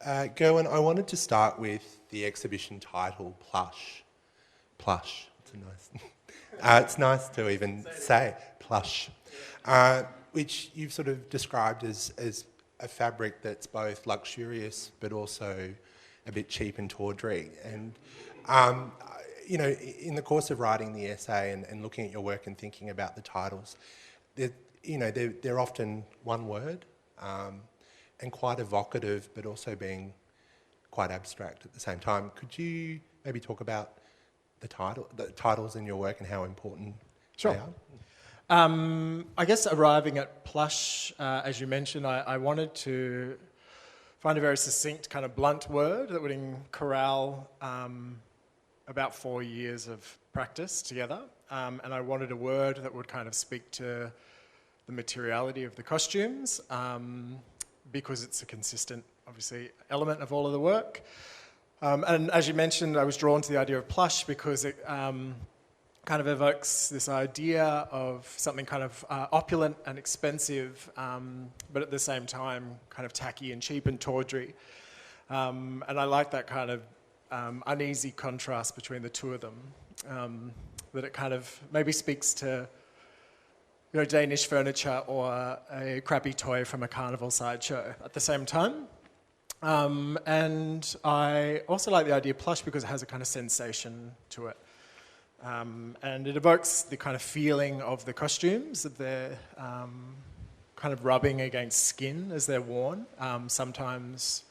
Gerwyn, I wanted to start with the exhibition title, Plush. Plush. It's a nice. It's nice to even say Plush, which you've sort of described as a fabric that's both luxurious but also a bit cheap and tawdry. And you know, in the course of writing the essay and looking at your work and thinking about the titles, they're often one word. And quite evocative, but also being quite abstract at the same time. Could you maybe talk about the titles in your work and how important they are? I guess arriving at Plush, as you mentioned, I wanted to find a very succinct, kind of blunt word that would corral about 4 years of practice together. And I wanted a word that would kind of speak to the materiality of the costumes, because it's a consistent, obviously, element of all of the work. And as you mentioned, I was drawn to the idea of plush because it kind of evokes this idea of something kind of opulent and expensive, but at the same time kind of tacky and cheap and tawdry. And I like that kind of uneasy contrast between the two of them, that it kind of maybe speaks to Danish furniture or a crappy toy from a carnival sideshow at the same time. And I also like the idea of plush because it has a kind of sensation to it. And it evokes the kind of feeling of the costumes, that they're kind of rubbing against skin as they're worn, sometimes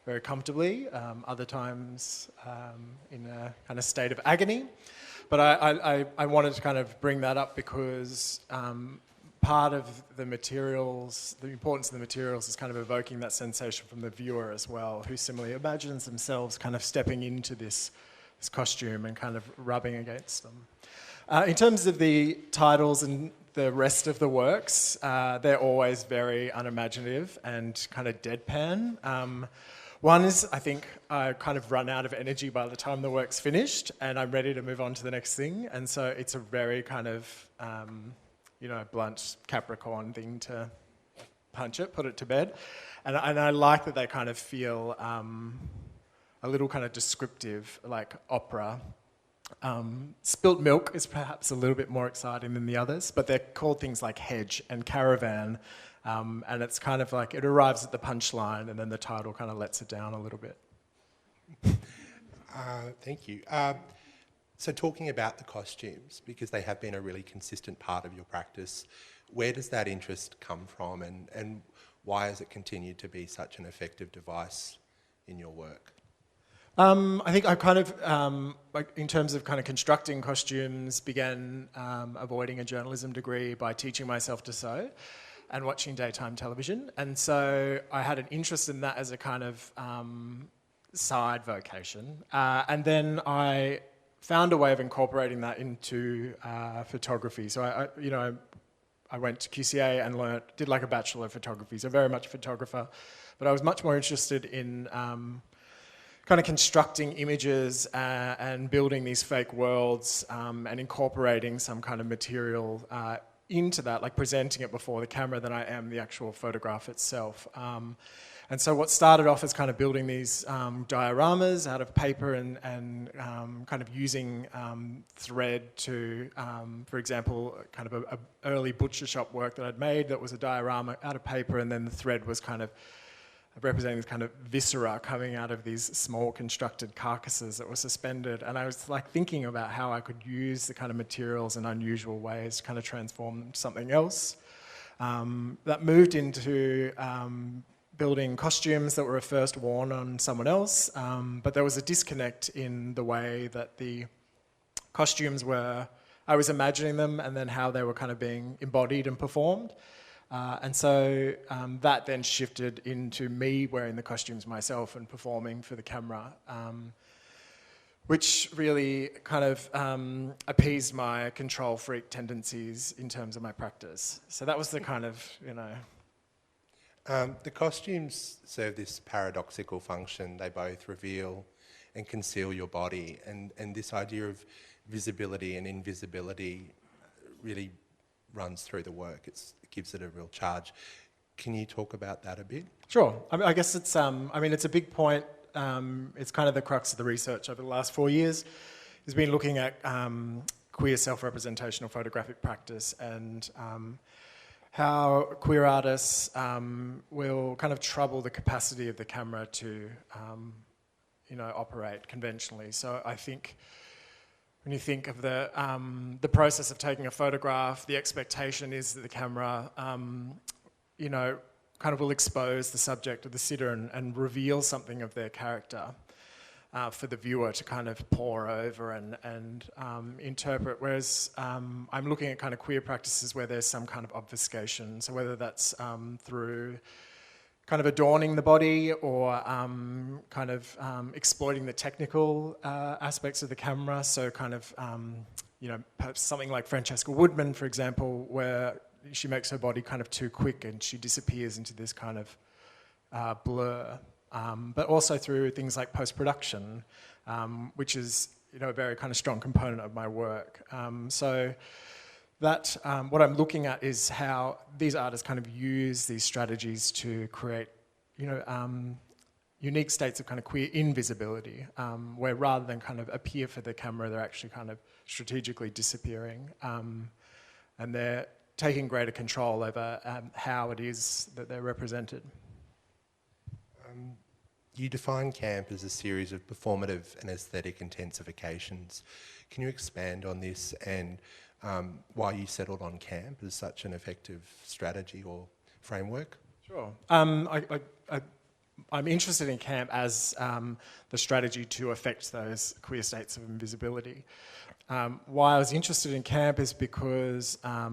very comfortably, other times in a kind of state of agony. But I wanted to kind of bring that up because part of the materials, the importance of the materials is kind of evoking that sensation from the viewer as well, who similarly imagines themselves kind of stepping into this costume and kind of rubbing against them. In terms of the titles and the rest of the works, they're always very unimaginative and kind of deadpan. One is, I think, I kind of run out of energy by the time the work's finished and I'm ready to move on to the next thing. And so it's a very kind of, blunt Capricorn thing to punch it, put it to bed. And I like that they kind of feel a little kind of descriptive, like opera. Spilt Milk is perhaps a little bit more exciting than the others, but they're called things like Hedge and Caravan. And it's kind of like it arrives at the punchline and then the title kind of lets it down a little bit. Thank you. So talking about the costumes, because they have been a really consistent part of your practice, where does that interest come from and why has it continued to be such an effective device in your work? I think I kind of, in terms of kind of constructing costumes, began avoiding a journalism degree by teaching myself to sew and watching daytime television. And so I had an interest in that as a kind of side vocation. And then I found a way of incorporating that into photography. So I went to QCA and did like a Bachelor of Photography, so very much a photographer. But I was much more interested in kind of constructing images and building these fake worlds and incorporating some kind of material into that, like presenting it before the camera than I am the actual photograph itself. And so what started off as kind of building these dioramas out of paper and kind of using thread to, for example, kind of a early butcher shop work that I'd made that was a diorama out of paper, and then the thread was kind of representing this kind of viscera coming out of these small constructed carcasses that were suspended. And I was like thinking about how I could use the kind of materials in unusual ways to kind of transform them to something else. That moved into building costumes that were first worn on someone else, but there was a disconnect in the way that the costumes were, I was imagining them and then how they were kind of being embodied and performed. And so that then shifted into me wearing the costumes myself and performing for the camera, which really kind of appeased my control freak tendencies in terms of my practice. So that was the kind of, The costumes serve this paradoxical function. They both reveal and conceal your body, and this idea of visibility and invisibility really runs through the work. It gives it a real charge. Can you talk about that a bit? Sure. I guess it's it's a big point. It's kind of the crux of the research over the last 4 years. Has been looking at queer self-representational photographic practice and how queer artists will kind of trouble the capacity of the camera to, operate conventionally. So I think when you think of the process of taking a photograph, the expectation is that the camera, kind of will expose the subject or the sitter and reveal something of their character for the viewer to kind of pore over and interpret. Whereas I'm looking at kind of queer practices where there's some kind of obfuscation. So whether that's through kind of adorning the body or kind of exploiting the technical aspects of the camera. So kind of, perhaps something like Francesca Woodman, for example, where she makes her body kind of too quick and she disappears into this kind of blur. But also through things like post-production, which is a very kind of strong component of my work. So that what I'm looking at is how these artists kind of use these strategies to create, unique states of kind of queer invisibility, where rather than kind of appear for the camera, they're actually kind of strategically disappearing, and they're taking greater control over how it is that they're represented. You define camp as a series of performative and aesthetic intensifications. Can you expand on this and why you settled on camp as such an effective strategy or framework? Sure. I'm interested in camp as the strategy to affect those queer states of invisibility. Why I was interested in camp is because I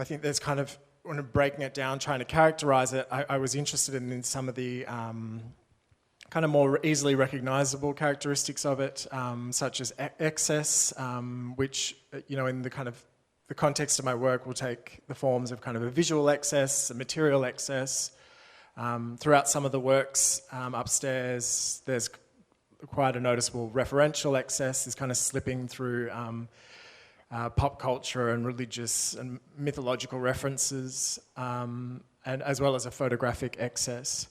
think there's kind of, when I'm breaking it down, trying to characterise it, I was interested in some of the kind of more easily recognisable characteristics of it, such as excess, which, in the kind of the context of my work will take the forms of kind of a visual excess, a material excess. Throughout some of the works upstairs, there's quite a noticeable referential excess, is kind of slipping through pop culture and religious and mythological references, and as well as a photographic excess.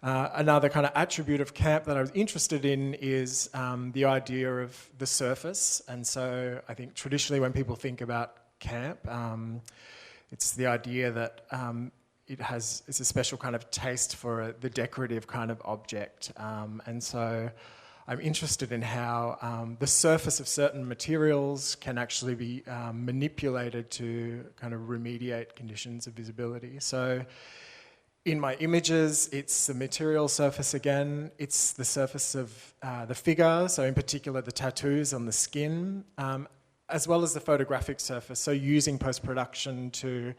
Another kind of attribute of camp that I was interested in is the idea of the surface. And so I think traditionally when people think about camp, it's the idea that it's a special kind of taste for the decorative kind of object. And so I'm interested in how the surface of certain materials can actually be manipulated to kind of remediate conditions of visibility. So in my images, it's the material surface again, it's the surface of the figure, so in particular the tattoos on the skin, as well as the photographic surface, so using post-production to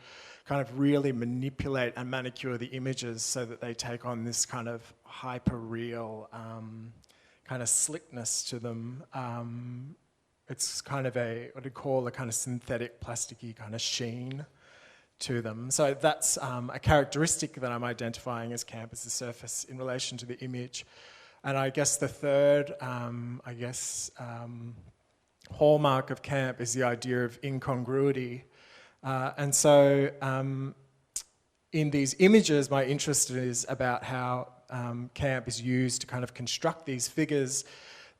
kind of really manipulate and manicure the images so that they take on this kind of hyper-real kind of slickness to them. It's kind of what I'd call a kind of synthetic, plasticky kind of sheen to them. So that's a characteristic that I'm identifying as camp, as the surface in relation to the image. And I guess the third, hallmark of camp is the idea of incongruity. And so in these images, my interest is about how camp is used to kind of construct these figures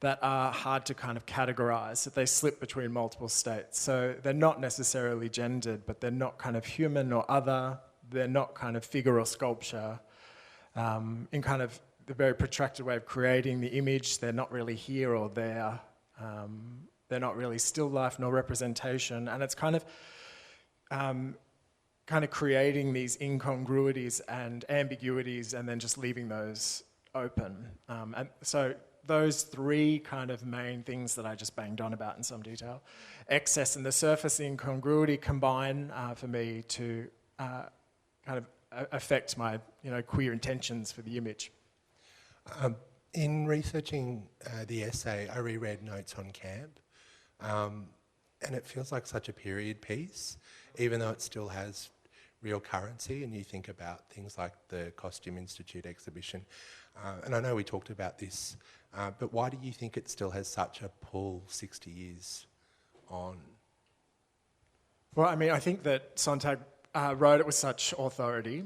that are hard to kind of categorise, that they slip between multiple states. So they're not necessarily gendered, but they're not kind of human or other, they're not kind of figure or sculpture. In kind of the very protracted way of creating the image, they're not really here or there. They're not really still life nor representation. And it's kind of creating these incongruities and ambiguities and then just leaving those open. And so those three kind of main things that I just banged on about in some detail, excess and the surface incongruity combine for me to kind of affect my queer intentions for the image. In researching the essay, I reread Notes on Camp, and it feels like such a period piece, even though it still has real currency, and you think about things like the Costume Institute exhibition. And I know we talked about this, but why do you think it still has such a pull 60 years on? Well, I mean, I think that Sontag wrote it with such authority.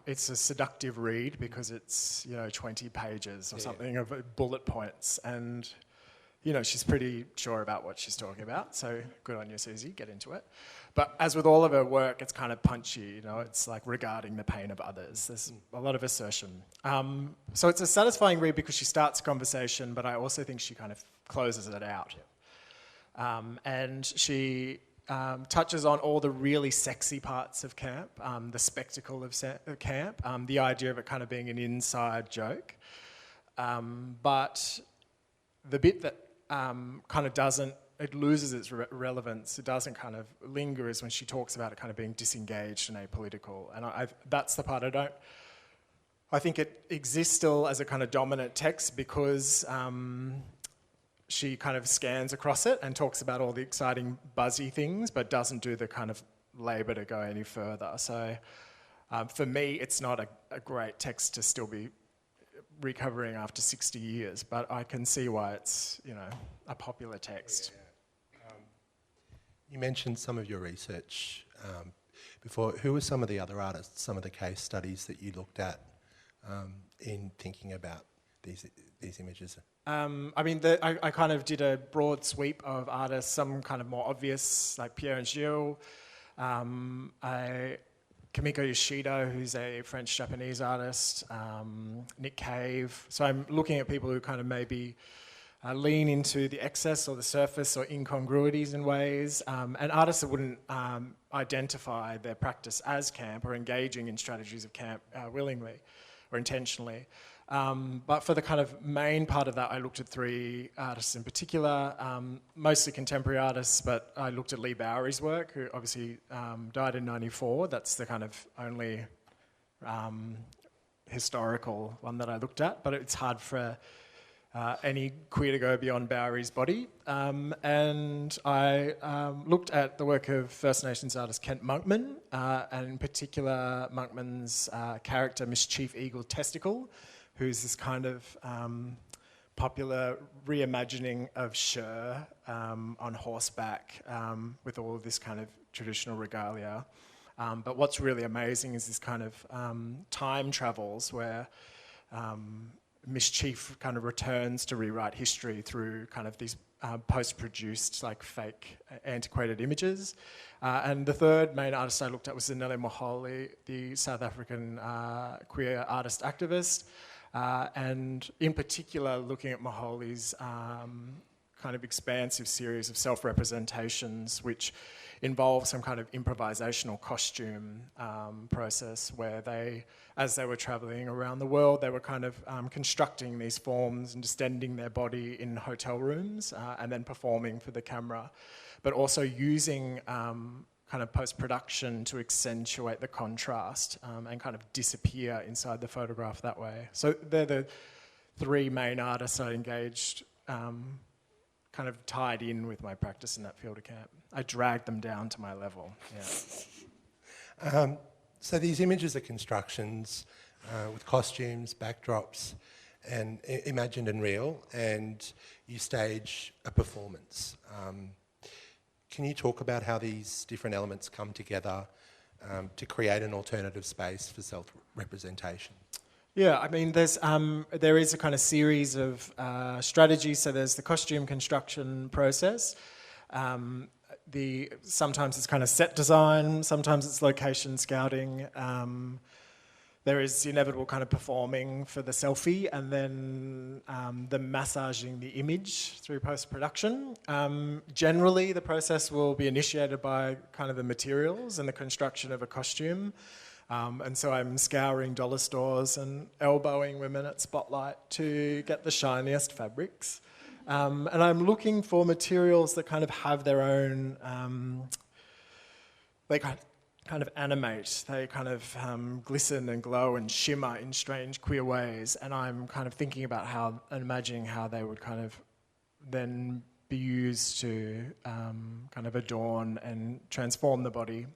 It's a seductive read because it's 20 pages or something of bullet points, and she's pretty sure about what she's talking about. So good on you, Susie. Get into it. But as with all of her work, it's kind of punchy. It's like regarding the pain of others. There's a lot of assertion. So it's a satisfying read because she starts a conversation, but I also think she kind of closes it out. And she touches on all the really sexy parts of camp, the spectacle of camp, the idea of it kind of being an inside joke. But the bit that kind of doesn't, it loses its relevance, it doesn't kind of linger, is when she talks about it kind of being disengaged and apolitical. And that's the part I think it exists still as a kind of dominant text because she kind of scans across it and talks about all the exciting buzzy things, but doesn't do the kind of labour to go any further. So for me, it's not a great text to still be recovering after 60 years, but I can see why it's, a popular text. You mentioned some of your research before. Who were some of the other artists, some of the case studies that you looked at in thinking about these images? I kind of did a broad sweep of artists, some kind of more obvious, like Pierre and Gilles, Kamiko Yoshida, who's a French-Japanese artist, Nick Cave. So I'm looking at people who kind of maybe lean into the excess or the surface or incongruities in ways, and artists that wouldn't identify their practice as camp or engaging in strategies of camp willingly or intentionally. But for the kind of main part of that, I looked at three artists in particular, mostly contemporary artists, but I looked at Leigh Bowery's work, who obviously died in '94. That's the kind of only historical one that I looked at, but it's hard for any queer to go beyond Bowery's body. And I looked at the work of First Nations artist Kent Monkman, and in particular Monkman's character Mischief Eagle Testicle, who's this kind of popular reimagining of Cher on horseback with all of this kind of traditional regalia. But what's really amazing is this kind of time travels where Mischief kind of returns to rewrite history through kind of these post-produced, like fake, antiquated images. And the third main artist I looked at was Zanele Moholi, the South African queer artist activist. And in particular, looking at Moholi's kind of expansive series of self-representations, which involve some kind of improvisational costume process where they, as they were travelling around the world, they were kind of constructing these forms and distending their body in hotel rooms and then performing for the camera, but also using kind of post-production to accentuate the contrast and kind of disappear inside the photograph that way. So they're the three main artists I engaged, kind of tied in with my practice in that field of camp. I dragged them down to my level, yeah. So these images are constructions with costumes, backdrops, and imagined and real, and you stage a performance. Can you talk about how these different elements come together to create an alternative space for self-representation? Yeah, I mean, there is a kind of series of strategies. So there's the costume construction process. Sometimes it's kind of set design, sometimes it's location scouting. There is the inevitable kind of performing for the selfie, and then the massaging the image through post-production. Generally, the process will be initiated by kind of the materials and the construction of a costume. And so I'm scouring dollar stores and elbowing women at Spotlight to get the shiniest fabrics. And I'm looking for materials that kind of have their own, they kind of animate, they kind of glisten and glow and shimmer in strange, queer ways. And I'm kind of thinking about how, and imagining how they would kind of then be used to kind of adorn and transform the body.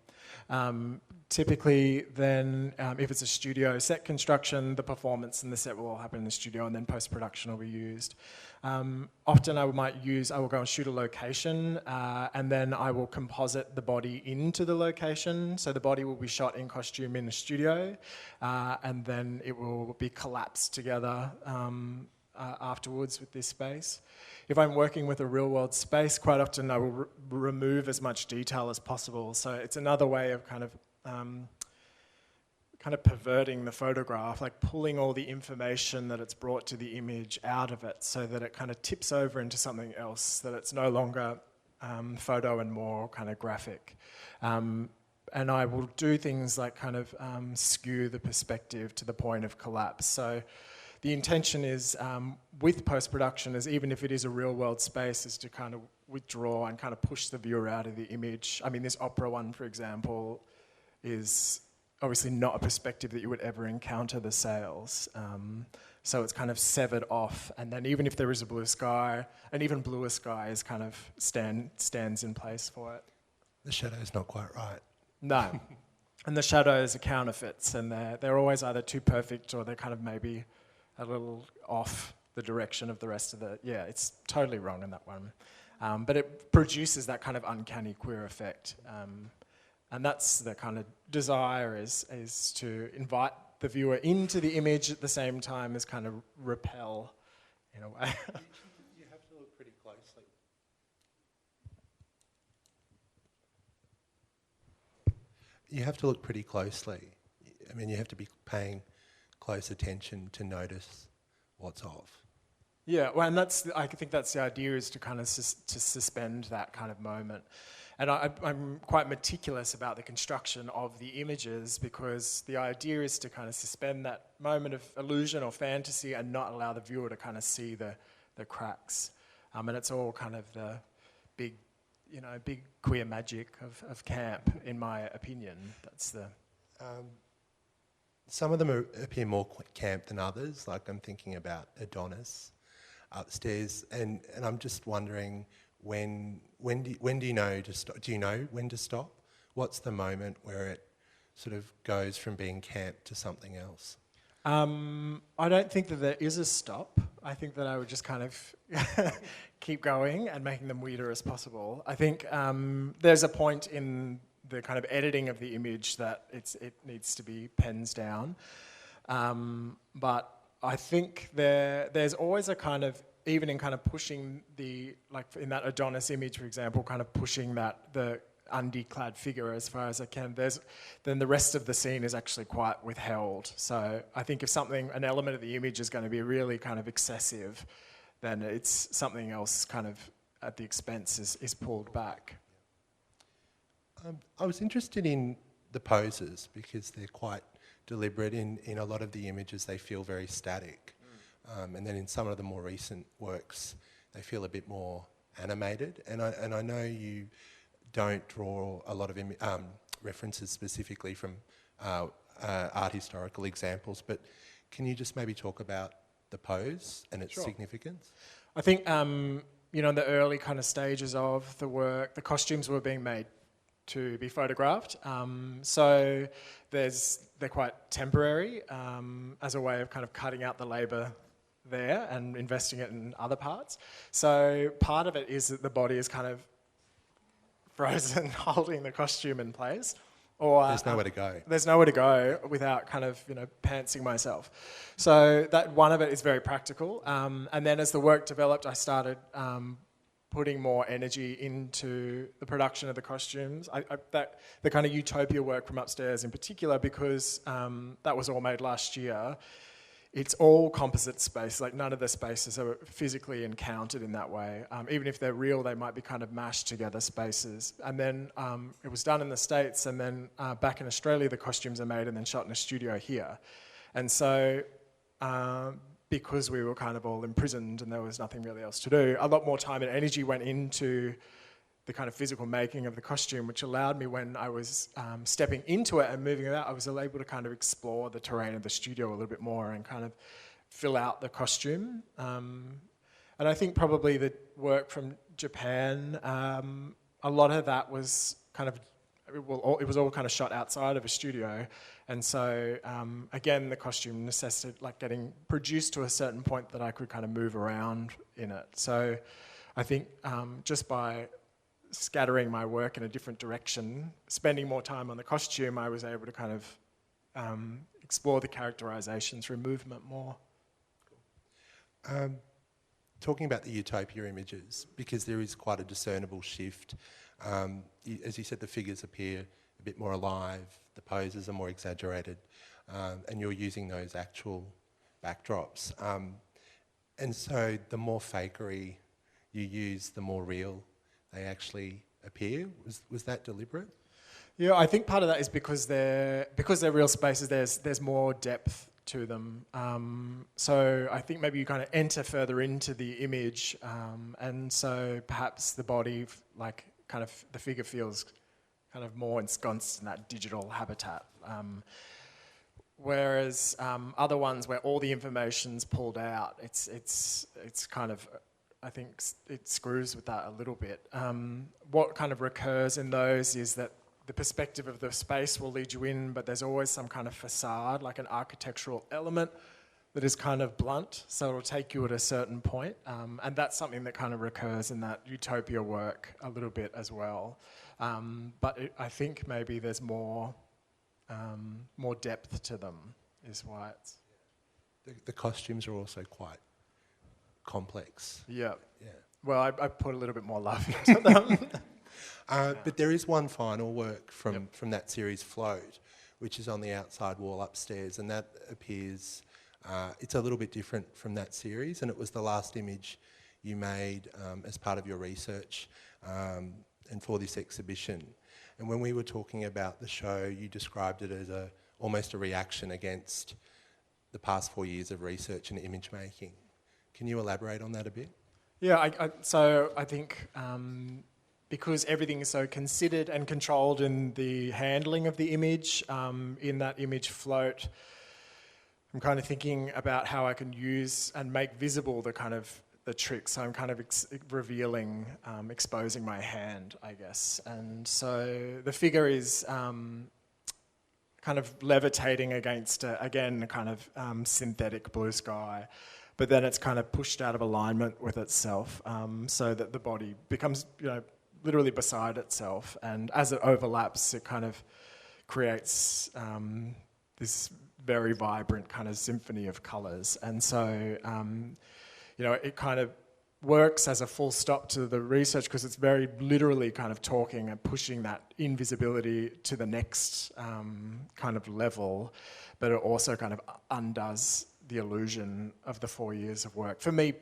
Typically then, if it's a studio set construction, the performance and the set will all happen in the studio, and then post-production will be used. Often I will go and shoot a location, and then I will composite the body into the location. So the body will be shot in costume in the studio, and then it will be collapsed together afterwards with this space. If I'm working with a real-world space, quite often I will remove as much detail as possible. So it's another way of kind of perverting the photograph, like pulling all the information that it's brought to the image out of it so that it kind of tips over into something else, that it's no longer photo and more kind of graphic. And I will do things like kind of skew the perspective to the point of collapse. So the intention is, with post-production, is even if it is a real-world space, is to kind of withdraw and kind of push the viewer out of the image. I mean, this opera one, for example, is obviously not a perspective that you would ever encounter the sails. So it's kind of severed off, and then even if there is a blue sky, an even bluer sky is kind of stands in place for it. The shadow's not quite right. No. And the shadows are counterfeits, and they're always either too perfect or they're kind of maybe a little off the direction of the rest of the... Yeah, it's totally wrong in that one. But it produces that kind of uncanny queer effect. And that's the kind of desire, is to invite the viewer into the image at the same time as kind of repel, in a way. You have to look pretty closely. You have to look pretty closely. I mean, you have to be paying close attention to notice what's off. Yeah, well, and I think that's the idea, is to kind of to suspend that kind of moment. And I'm quite meticulous about the construction of the images, because the idea is to kind of suspend that moment of illusion or fantasy and not allow the viewer to kind of see the cracks. And it's all kind of the big queer magic of camp, in my opinion. That's the... Some of them appear more camp than others. Like, I'm thinking about Adonis upstairs, and I'm just wondering, when do you know to stop? Do you know when to stop? What's the moment where it sort of goes from being camp to something else? I don't think that there is a stop. I think that I would just kind of keep going and making them weirder as possible. I think there's a point in the kind of editing of the image that it needs to be pens down. But I think there's always a kind of, even in kind of pushing like in that Adonis image, for example, kind of pushing the undeclad figure as far as I can, then the rest of the scene is actually quite withheld. So I think if an element of the image is going to be really kind of excessive, then it's something else kind of at the expense is pulled back. I was interested in the poses, because they're quite deliberate. In a lot of the images, they feel very static. And then in some of the more recent works, they feel a bit more animated. And I know you don't draw a lot of references specifically from art historical examples, but can you just maybe talk about the pose and its significance? I think, in the early kind of stages of the work, the costumes were being made to be photographed. So they're quite temporary, as a way of kind of cutting out the labour there and investing it in other parts. So part of it is that the body is kind of frozen, holding the costume in place. Or there's nowhere to go. There's nowhere to go without kind of, pantsing myself. So that one of it is very practical. And then as the work developed, I started putting more energy into the production of the costumes. The kind of Utopia work from upstairs in particular, because that was all made last year. It's all composite space, like none of the spaces are physically encountered in that way. Even if they're real, they might be kind of mashed together spaces. And then it was done in the States, and then back in Australia, the costumes are made and then shot in a studio here. And so because we were kind of all imprisoned and there was nothing really else to do, a lot more time and energy went into the kind of physical making of the costume, which allowed me, when I was stepping into it and moving it out, I was able to kind of explore the terrain of the studio a little bit more and kind of fill out the costume. And I think probably the work from Japan, a lot of that was kind of it was all kind of shot outside of a studio, and so again, the costume necessitated like getting produced to a certain point that I could kind of move around in it. So I think just by scattering my work in a different direction, spending more time on the costume, I was able to kind of explore the characterization through movement more. Talking about the Utopia images, because there is quite a discernible shift. As you said, the figures appear a bit more alive, the poses are more exaggerated, and you're using those actual backdrops. And so the more fakery you use, the more real they actually appear. Was that deliberate? Yeah, I think part of that is because they're real spaces. There's more depth to them. So I think maybe you kind of enter further into the image, and so perhaps the body, like kind of the figure feels kind of more ensconced in that digital habitat. Whereas other ones where all the information's pulled out, it's kind of, I think it screws with that a little bit. What kind of recurs in those is that the perspective of the space will lead you in, but there's always some kind of facade, like an architectural element that is kind of blunt, so it'll take you at a certain point. And that's something that kind of recurs in that Utopia work a little bit as well. But I think maybe there's more depth to them, is why it's... The costumes are also quite complex. Yeah. Yeah. Well, I put a little bit more love into them. But there is one final work from that series, Float, which is on the outside wall upstairs, and that appears, it's a little bit different from that series, and it was the last image you made as part of your research and for this exhibition. And when we were talking about the show, you described it as almost a reaction against the past 4 years of research and image making. Can you elaborate on that a bit? Yeah, so I think because everything is so considered and controlled in the handling of the image, in that image Float, I'm kind of thinking about how I can use and make visible the kind of the tricks. So I'm kind of revealing, exposing my hand, I guess. And so the figure is kind of levitating against, again, a kind of synthetic blue sky. But then it's kind of pushed out of alignment with itself, so that the body becomes, literally beside itself. And as it overlaps, it kind of creates this very vibrant kind of symphony of colours. And so, it kind of works as a full stop to the research because it's very literally kind of talking and pushing that invisibility to the next kind of level, but it also kind of undoes the illusion of the 4 years of work, for me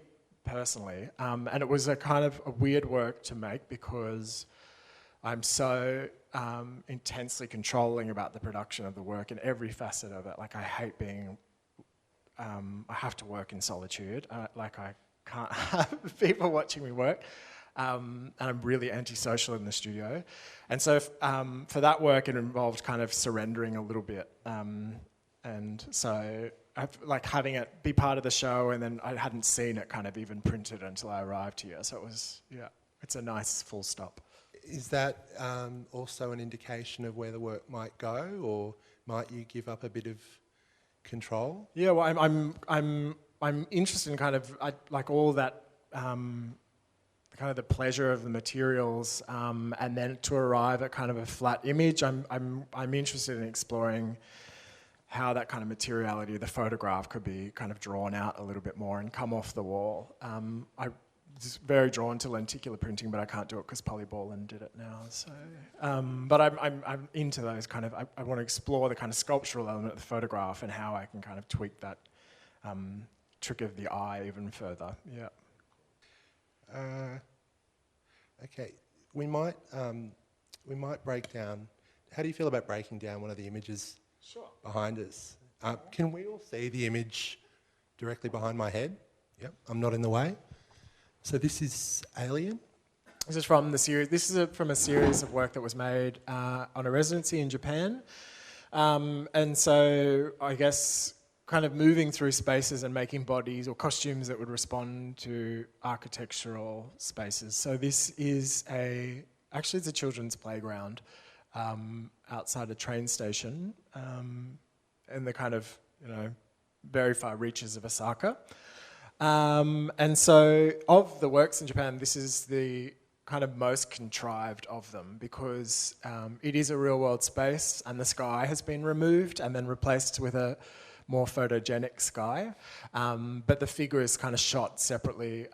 personally. And it was a kind of a weird work to make because I'm so intensely controlling about the production of the work in every facet of it. Like I hate being, I have to work in solitude. I can't have people watching me work. And I'm really antisocial in the studio. And so for that work, it involved kind of surrendering a little bit. And so like having it be part of the show, and then I hadn't seen it kind of even printed until I arrived here. So it was, it's a nice full stop. Is that also an indication of where the work might go, or might you give up a bit of control? Yeah, well, I'm interested in kind of like all that kind of the pleasure of the materials, and then to arrive at kind of a flat image. I'm interested in exploring how that kind of materiality of the photograph could be kind of drawn out a little bit more and come off the wall. I'm just very drawn to lenticular printing, but I can't do it because Polybolin did it now. So, but I'm into those kind of, I want to explore the kind of sculptural element of the photograph and how I can kind of tweak that trick of the eye even further. Yeah. Okay, we might break down. How do you feel about breaking down one of the images? Sure. Behind us? Can we all see the image directly behind my head? Yep, I'm not in the way. So this is Alien? This is from the series. This is from a series of work that was made on a residency in Japan. And so I guess kind of moving through spaces and making bodies or costumes that would respond to architectural spaces. So this is actually it's a children's playground. outside a train station in the kind of, very far reaches of Osaka. And so of the works in Japan, this is the kind of most contrived of them because it is a real world space and the sky has been removed and then replaced with a more photogenic sky. But the figure is kind of shot separately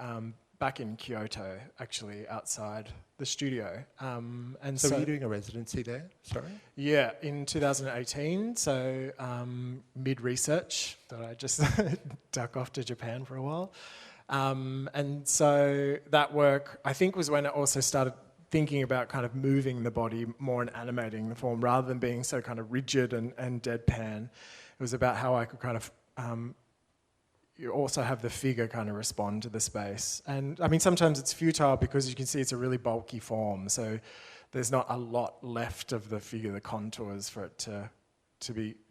back in Kyoto, actually, outside the studio. And so were you doing a residency there? Sorry? Yeah, in 2018, so mid-research, that I just duck off to Japan for a while. And so that work, I think, was when I also started thinking about kind of moving the body more and animating the form rather than being so kind of rigid and deadpan. It was about how I could kind of you also have the figure kind of respond to the space. And I mean, sometimes it's futile because you can see it's a really bulky form, so there's not a lot left of the figure, the contours, for it to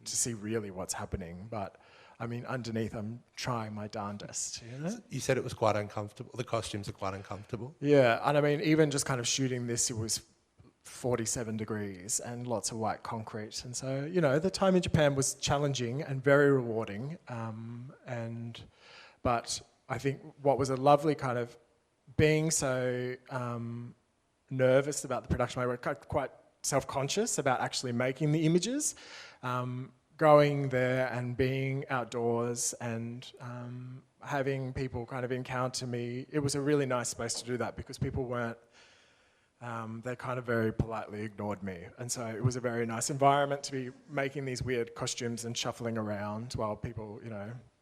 see really what's happening. But I mean, underneath, I'm trying my darndest. You said it was quite uncomfortable. The costumes are quite uncomfortable. Yeah, and I mean, even just kind of shooting this, it was 47 degrees and lots of white concrete. And so, the time in Japan was challenging and very rewarding. But I think what was a lovely kind of being so nervous about the production, I was quite self-conscious about actually making the images. Going there and being outdoors and having people kind of encounter me, it was a really nice space to do that because people weren't, they kind of very politely ignored me. And so it was a very nice environment to be making these weird costumes and shuffling around while people,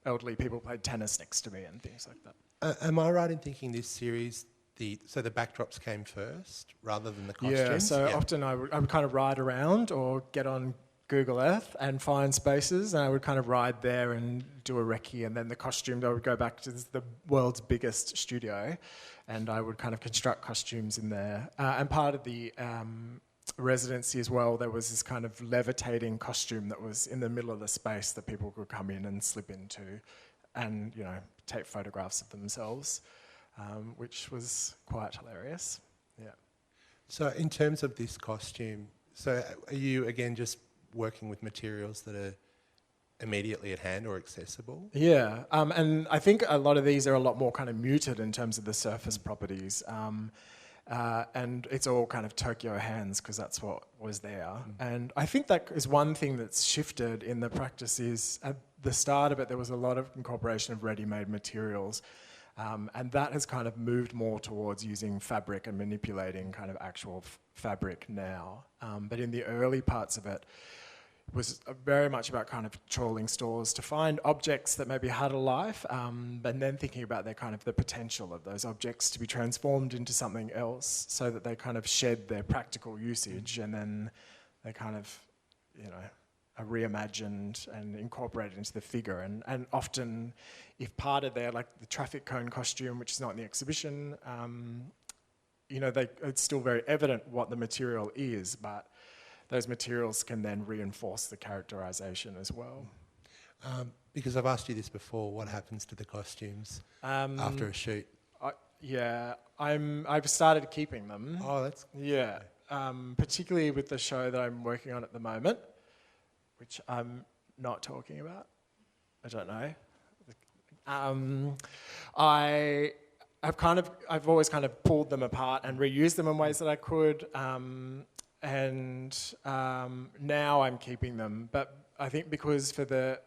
elderly people played tennis next to me and things like that. Am I right in thinking this series, the backdrops came first rather than the costumes? Yeah, so often I would kind of ride around or get on Google Earth and find spaces, and I would kind of ride there and do a recce, and then the costumes, I would go back to the world's biggest studio and I would kind of construct costumes in there. And part of the residency as well, there was this kind of levitating costume that was in the middle of the space that people could come in and slip into and, take photographs of themselves, which was quite hilarious. Yeah. So in terms of this costume, so are you, again, just working with materials that are immediately at hand or accessible? Yeah, and I think a lot of these are a lot more kind of muted in terms of the surface properties, and it's all kind of Tokyo hands because that's what was there. And I think that is one thing that's shifted in the practice is at the start of it there was a lot of incorporation of ready-made materials, and that has kind of moved more towards using fabric and manipulating kind of actual fabric now. But in the early parts of it, was very much about kind of trawling stores to find objects that maybe had a life, and then thinking about their kind of the potential of those objects to be transformed into something else so that they kind of shed their practical usage and then they kind of, are reimagined and incorporated into the figure. And often, if part of their, like the traffic cone costume, which is not in the exhibition, it's still very evident what the material is, but those materials can then reinforce the characterization as well. Because I've asked you this before, what happens to the costumes after a shoot? I've started keeping them. Oh, that's... Yeah, particularly with the show that I'm working on at the moment, which I'm not talking about. I don't know. I've always kind of pulled them apart and reused them in ways that I could. And now I'm keeping them, but I think because for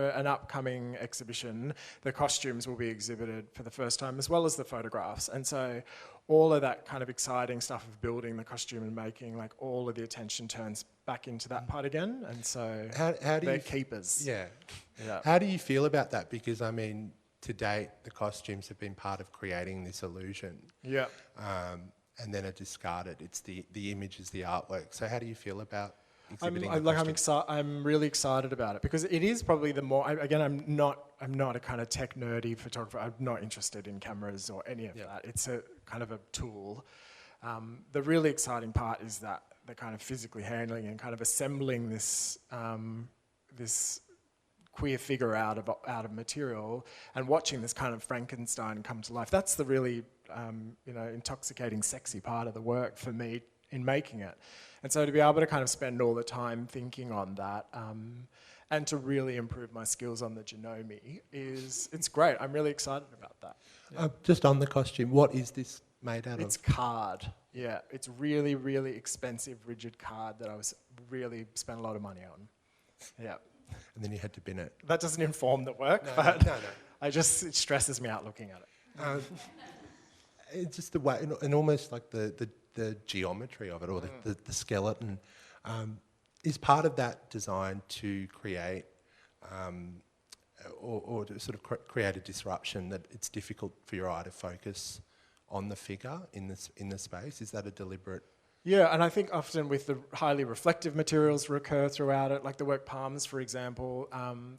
an upcoming exhibition, the costumes will be exhibited for the first time as well as the photographs, and so all of that kind of exciting stuff of building the costume and making, like, all of the attention turns back into that part again, and so how do they're you keepers. Yeah. Yeah. How do you feel about that? Because I mean, to date, the costumes have been part of creating this illusion. Yeah. And then are discarded. It's the image is the artwork. So how do you feel about exhibiting the costumes? I'm really excited about it because it is probably the more. I'm not a kind of tech nerdy photographer. I'm not interested in cameras or any of that. It's a kind of a tool. The really exciting part is that the kind of physically handling and kind of assembling this this queer figure out of material and watching this kind of Frankenstein come to life. That's the really intoxicating, sexy part of the work for me, making it. And so to be able to kind of spend all the time thinking on that and to really improve my skills on the genome it's great. I'm really excited about that. Yeah. Just on the costume, what is this made out of? It's card. Yeah, it's really, really expensive rigid card that I was really spent a lot of money on. Yeah. And then you had to bin it. That doesn't inform the work, No. it stresses me out looking at it. It's just the way, and almost like the geometry of it, or the skeleton, is part of that designed to create, or to sort of create a disruption that it's difficult for your eye to focus on the figure in the space. Is that a deliberate? Yeah, and I think often with the highly reflective materials recur throughout it, like the work palms, for example,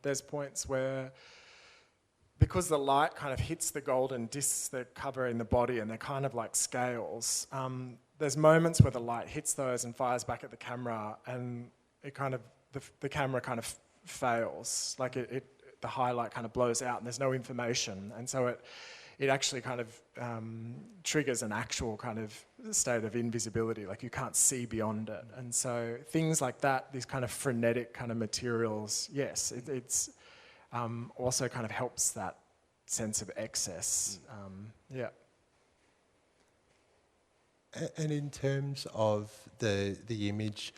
there's points where, because the light kind of hits the golden discs that cover in the body and they're kind of like scales, there's moments where the light hits those and fires back at the camera, and it kind of, the camera kind of fails, like the highlight kind of blows out and there's no information, and so it actually kind of triggers an actual kind of state of invisibility, like you can't see beyond it. And so things like that, these kind of frenetic kind of materials, yes, it's also kind of helps that sense of excess. Yeah. And in terms of the image,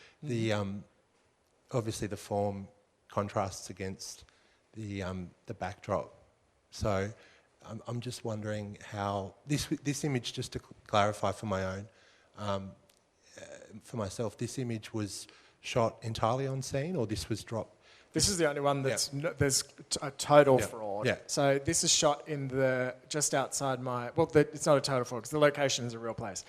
obviously the form contrasts against the backdrop. So I'm just wondering how this image, just to clarify for my own, for myself, this image was shot entirely on scene, or this was dropped? This is the only one that's there's a total fraud. Yeah. So this is shot in just outside it's not a total fraud because the location is a real place.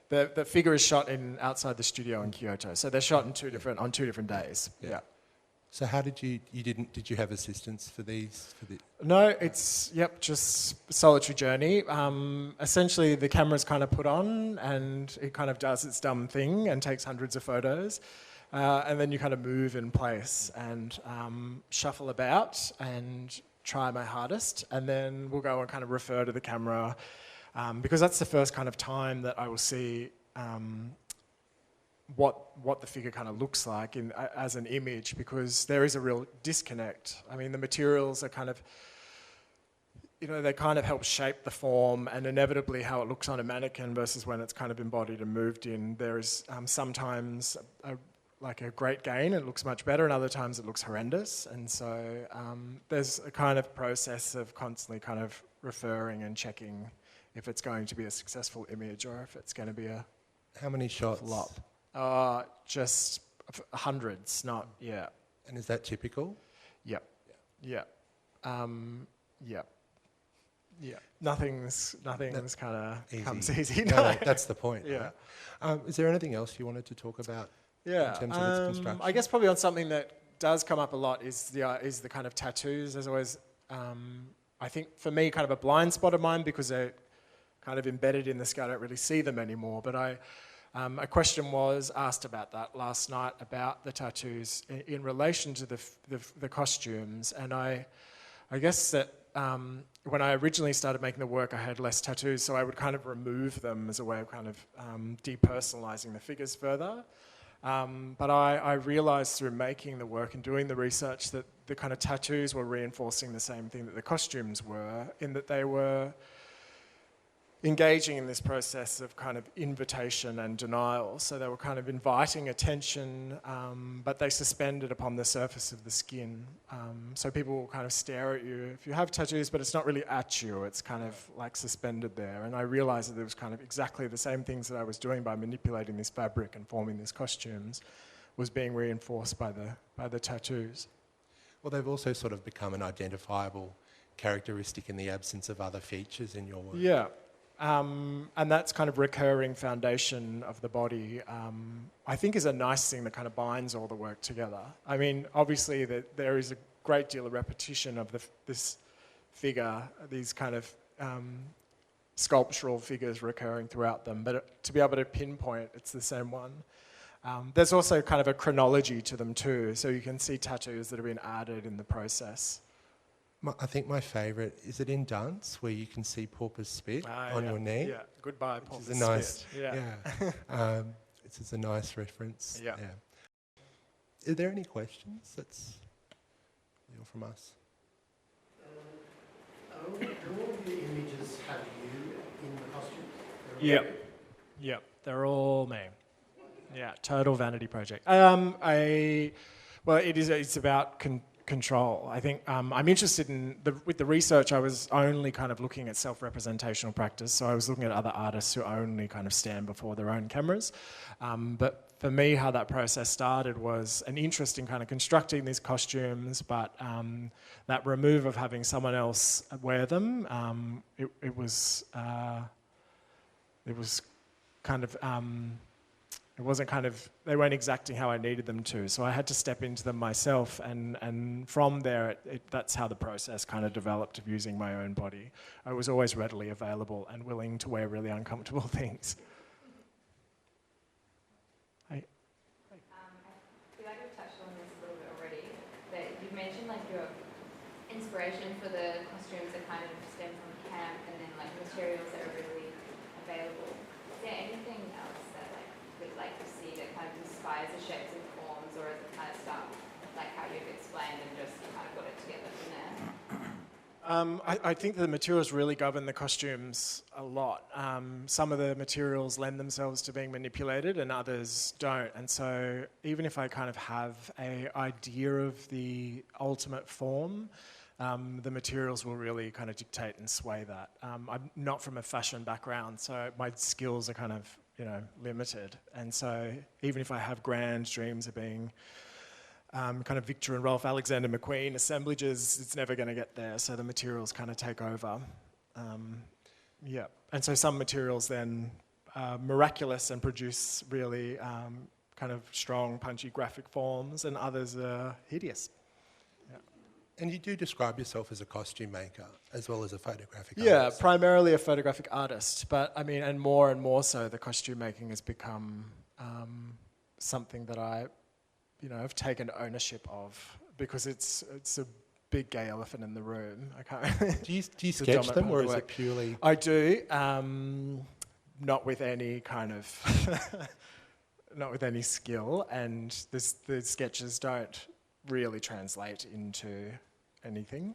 The figure is shot outside the studio in Kyoto. So they're shot on two different days. Yeah. So how did did you have assistance for these? No, it's, just solitary journey. Essentially the camera's kind of put on and it kind of does its dumb thing and takes hundreds of photos. And then you kind of move in place and shuffle about and try my hardest. And then we'll go and kind of refer to the camera because that's the first kind of time that I will see what the figure kind of looks like as an image, because there is a real disconnect. I mean, the materials are kind of, they kind of help shape the form, and inevitably how it looks on a mannequin versus when it's kind of embodied and moved in. There is sometimes a great gain, it looks much better, and other times it looks horrendous. And so there's a kind of process of constantly kind of referring and checking if it's going to be a successful image or if it's going to be a How many shots? Flop. Just hundreds, not, yeah. And is that typical? Yep. Yeah. Yeah. Yeah. Nothing's kind of comes easy. No, that's the point. Yeah. Right? Is there anything else you wanted to talk about in terms of its construction? I guess probably on something that does come up a lot is the kind of tattoos. There's always, I think for me, kind of a blind spot of mine because they're kind of embedded in the skin. I don't really see them anymore. But a question was asked about that last night about the tattoos in relation to the costumes, and I guess that when I originally started making the work, I had less tattoos, so I would kind of remove them as a way of kind of depersonalizing the figures further. But I realized through making the work and doing the research that the kind of tattoos were reinforcing the same thing that the costumes were, in that they were engaging in this process of kind of invitation and denial. So they were kind of inviting attention, but they suspended upon the surface of the skin. So people will kind of stare at you if you have tattoos, but it's not really at you, it's kind of like suspended there. And I realized that it was kind of exactly the same things that I was doing by manipulating this fabric and forming these costumes was being reinforced by the tattoos. Well, they've also sort of become an identifiable characteristic in the absence of other features in your work. Yeah. And that's kind of recurring foundation of the body, I think is a nice thing that kind of binds all the work together. I mean, obviously there is a great deal of repetition of this figure, these kind of sculptural figures recurring throughout them, but to be able to pinpoint it's the same one. There's also kind of a chronology to them too, so you can see tattoos that have been added in the process. I think my favourite, is it in Dance, where you can see Pauper's spit on your knee? Yeah, goodbye, Pauper's spit. Yeah. This is a nice reference. Yeah. Are there any questions? That's all from us. Do all of the images have you in the costume? Yeah, they're all me. Yeah, total vanity project. It's about control. I think I'm interested in, with the research, I was only kind of looking at self-representational practice, so I was looking at other artists who only kind of stand before their own cameras. But for me, how that process started was an interest in kind of constructing these costumes, but that remove of having someone else wear them, it was kind of... it wasn't kind of, they weren't exacting how I needed them to, so I had to step into them myself, and from there, that's how the process kind of developed of using my own body. I was always readily available and willing to wear really uncomfortable things. I feel like we've touched on this a little bit already, but you've mentioned like your inspiration for the costumes that kind of stem from camp, and then like materials that are really available. Is there anything else that like we'd like to see that kind of inspires the shapes and forms, or is it kind of stuff like how you've explained and just kind of got it together from there? I think the materials really govern the costumes a lot. Some of the materials lend themselves to being manipulated and others don't. And so even if I kind of have an idea of the ultimate form, the materials will really kind of dictate and sway that. I'm not from a fashion background, so my skills are kind of, limited. And so even if I have grand dreams of being kind of Victor and Rolf Alexander McQueen assemblages, it's never going to get there, so the materials kind of take over. And so some materials then are miraculous and produce really kind of strong, punchy graphic forms, and others are hideous. And you do describe yourself as a costume maker as well as a photographic Yeah, artist. primarily a photographic artist, but I mean, and more so, the costume making has become something that I've taken ownership of, because it's a big gay elephant in the room. I can't. Do you sketch them, or is it purely? I do, not with any kind of, not with any skill, and the sketches don't really translate into anything.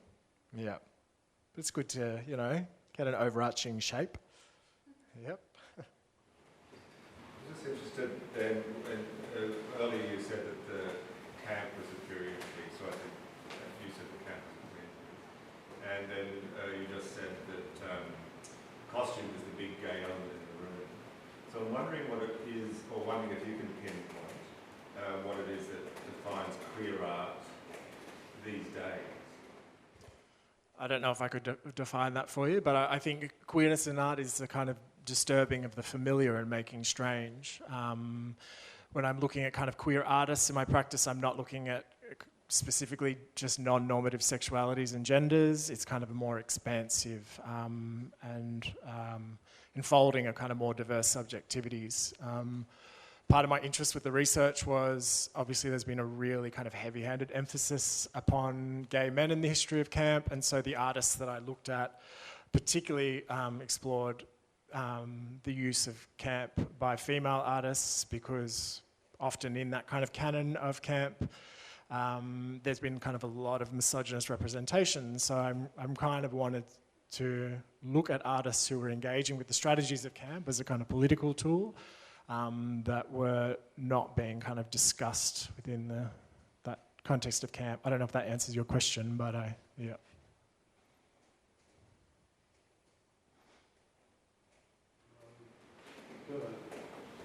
Yeah, it's good to get an overarching shape. Yep. I'm just interested then, earlier you said that the camp was a period piece, so I think you said the camp was a period piece. And then you just said that costume is the big gay element in the room. So I'm wondering what it is, or wondering if you can pinpoint what it is that defines queer art these days. I don't know if I could define that for you, but I think queerness in art is the kind of disturbing of the familiar and making strange. When I'm looking at kind of queer artists in my practice, I'm not looking at specifically just non-normative sexualities and genders. It's kind of a more expansive and enfolding a kind of more diverse subjectivities. Part of my interest with the research was, obviously there's been a really kind of heavy-handed emphasis upon gay men in the history of camp, and so the artists that I looked at particularly explored the use of camp by female artists, because often in that kind of canon of camp, there's been kind of a lot of misogynist representation. So I'm kind of wanted to look at artists who were engaging with the strategies of camp as a kind of political tool that were not being kind of discussed within that context of camp. I don't know if that answers your question, but yeah.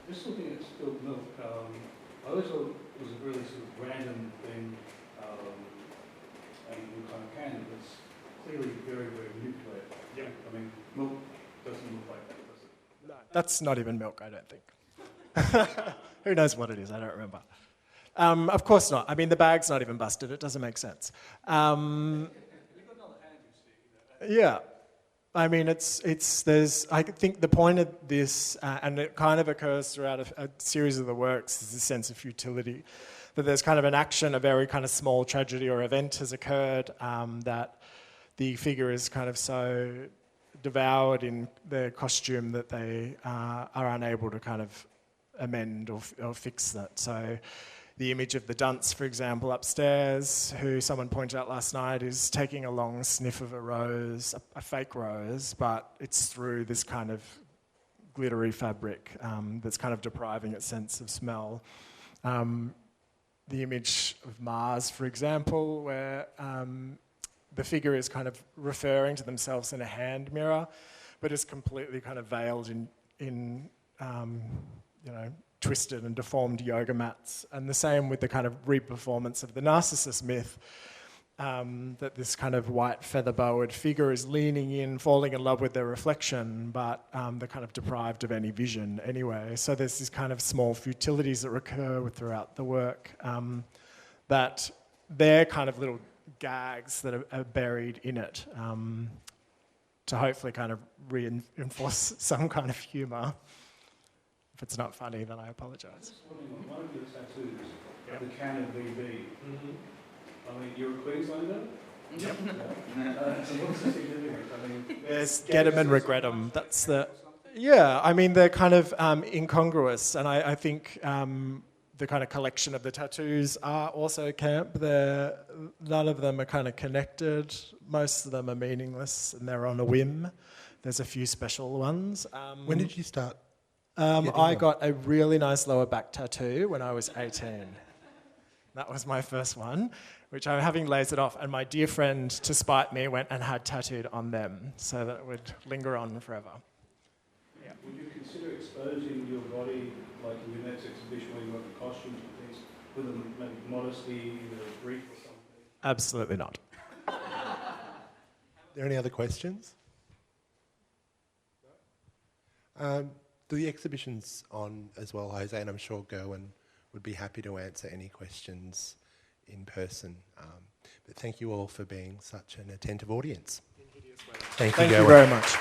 Just looking at spilled milk, I always thought it was a really sort of random thing, and you kind of can, but it's clearly very, very manipulated. Yeah. I mean, milk doesn't look like that, does it? No, that's not even milk, I don't think. Who knows what it is? I don't remember. Of course not. I mean, the bag's not even busted. It doesn't make sense. Yeah. I mean, there's, I think the point of this, and it kind of occurs throughout a series of the works, is the sense of futility. That there's kind of an action, a very kind of small tragedy or event has occurred, that the figure is kind of so devoured in their costume that they are unable to kind of amend or fix that. So the image of the dunce, for example, upstairs, who someone pointed out last night, is taking a long sniff of a rose, a fake rose, but it's through this kind of glittery fabric that's kind of depriving its sense of smell. The image of Mars, for example, where the figure is kind of referring to themselves in a hand mirror, but is completely kind of veiled in twisted and deformed yoga mats. And the same with the kind of re-performance of the Narcissus myth, that this kind of white feather-bowered figure is leaning in, falling in love with their reflection, but they're kind of deprived of any vision anyway. So there's these kind of small futilities that recur throughout the work, that they're kind of little gags that are buried in it, to hopefully kind of reinforce some kind of humour. If it's not funny, then I apologise. One of your tattoos, the Canon VB. I mean, you're a Queenslander? Yep. So what's the significance? I mean, There's get 'em and regret 'em. That's the... Yeah, I mean, they're kind of incongruous, and I think the kind of collection of the tattoos are also camp. None of them are kind of connected. Most of them are meaningless, and they're on a whim. There's a few special ones. When did you start? I got a really nice lower back tattoo when I was 18. That was my first one, which I'm having lasered off, and my dear friend, to spite me, went and had tattooed on them so that it would linger on forever. Yeah. Would you consider exposing your body, like in your next exhibition where you want the costumes and things, with maybe modesty, a brief or something? Absolutely not. Are there any other questions? The exhibition's on as well, Jose, and I'm sure Gerwyn would be happy to answer any questions in person. But thank you all for being such an attentive audience. Thank you, Thank you Gerwyn. very much.